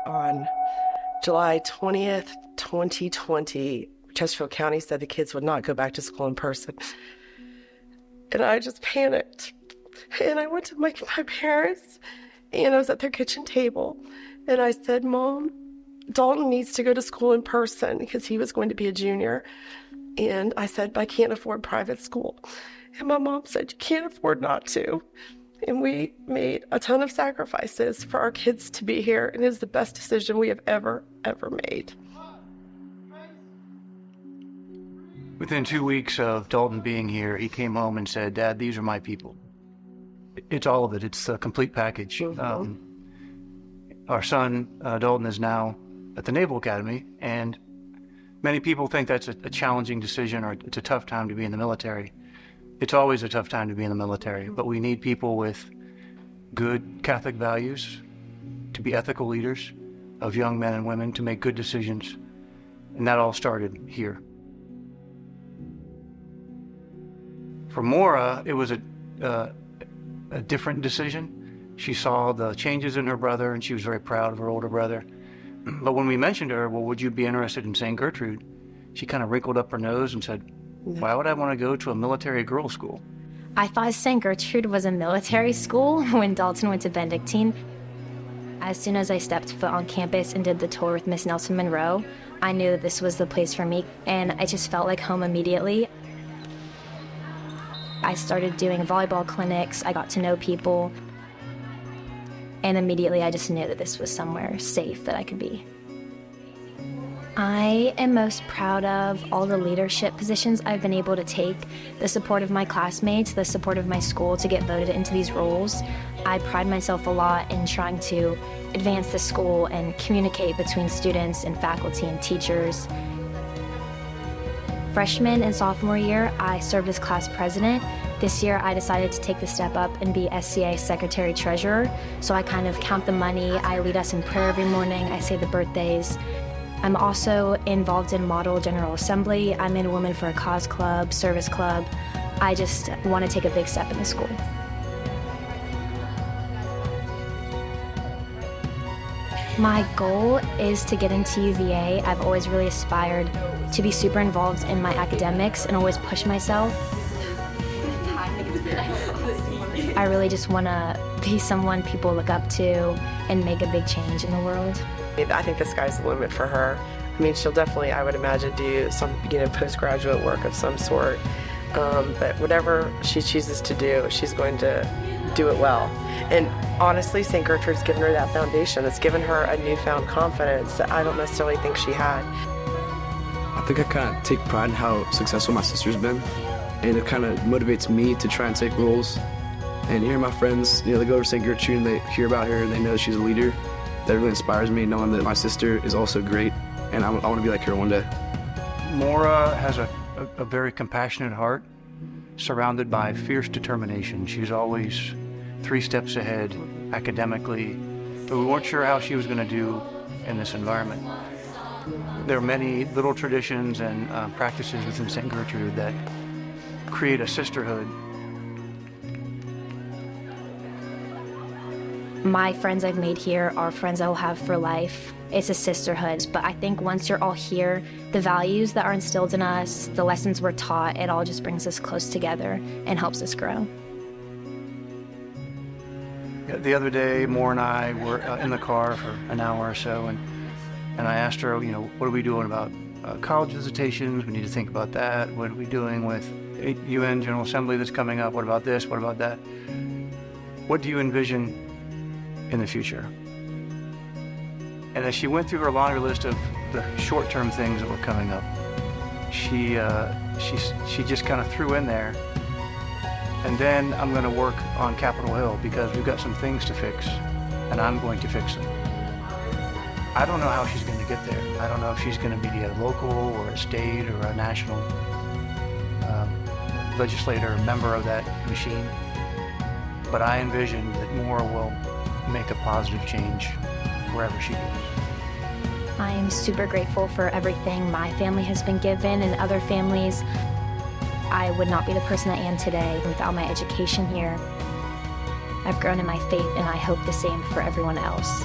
On July 20th, 2020, Chesterfield County said the kids would not go back to school in person. And I just panicked. And I went to my parents, and I was at their kitchen table. And I said, Mom, Dalton needs to go to school in person because he was going to be a junior. And I said, I can't afford private school. And my mom said, you can't afford not to. And we made a ton of sacrifices for our kids to be here, and it is the best decision we have ever made. Within 2 weeks of Dalton being here, he came home and said, Dad, these are my people. It's all of it. It's a complete package. Mm-hmm. Our son, Dalton, is now at the Naval Academy, and many people think that's a challenging decision, or it's a tough time to be in the military. It's always a tough time to be in the military, but we need people with good Catholic values to be ethical leaders of young men and women to make good decisions, and that all started here. For Maura, it was a different decision. She saw the changes in her brother, and she was very proud of her older brother. But when we mentioned to her, well, would you be interested in St. Gertrude? She kind of wrinkled up her nose and said, why would I want to go to a military girls' school? I thought St. Gertrude was a military school when Dalton went to Benedictine. As soon as I stepped foot on campus and did the tour with Miss Nelson Monroe, I knew that this was the place for me, and I just felt like home immediately. I started doing volleyball clinics, I got to know people, and immediately I just knew that this was somewhere safe that I could be. I am most proud of all the leadership positions I've been able to take, the support of my classmates, the support of my school to get voted into these roles. I pride myself a lot in trying to advance the school and communicate between students and faculty and teachers. Freshman and sophomore year, I served as class president. This year, I decided to take the step up and be SCA Secretary Treasurer. So I kind of count the money, I lead us in prayer every morning, I say the birthdays. I'm also involved in Model General Assembly. I'm in Women for a Cause Club, Service Club. I just want to take a big step in the school. My goal is to get into UVA. I've always really aspired to be super involved in my academics and always push myself. I really just want to be someone people look up to and make a big change in the world. I think the sky's the limit for her. I mean, she'll definitely, I would imagine, do some, postgraduate work of some sort. But whatever she chooses to do, she's going to do it well. And honestly, St. Gertrude's given her that foundation. It's given her a newfound confidence that I don't necessarily think she had. I think I kind of take pride in how successful my sister's been, and it kind of motivates me to try and take roles. And hearing my friends, they go to St. Gertrude and they hear about her and they know she's a leader. That really inspires me, knowing that my sister is also great, and I want to be like her one day. Maura has a very compassionate heart, surrounded by fierce determination. She's always 3 steps ahead academically, but we weren't sure how she was going to do in this environment. There are many little traditions and practices within St. Gertrude that create a sisterhood. My friends I've made here are friends I will have for life. It's a sisterhood, but I think once you're all here, the values that are instilled in us, the lessons we're taught, it all just brings us close together and helps us grow. The other day, Maura and I were in the car for an hour or so, and I asked her, what are we doing about college visitations? We need to think about that. What are we doing with UN General Assembly that's coming up? What about this? What about that? What do you envision in the future? And as she went through her laundry list of the short-term things that were coming up, she just kind of threw in there, and then I'm going to work on Capitol Hill because we've got some things to fix, and I'm going to fix them. I don't know how she's going to get there. I don't know if she's going to be a local or a state or a national legislator, member of that machine, but I envision that Maura will make a positive change wherever she goes. I am super grateful for everything my family has been given and other families. I would not be the person I am today without my education here. I've grown in my faith, and I hope the same for everyone else.